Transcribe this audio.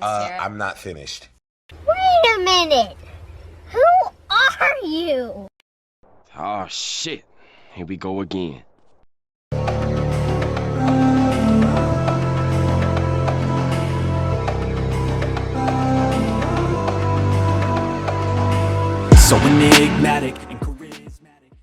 I'm not finished. Wait a minute. Who are you? Oh shit. Here we go again. So enigmatic,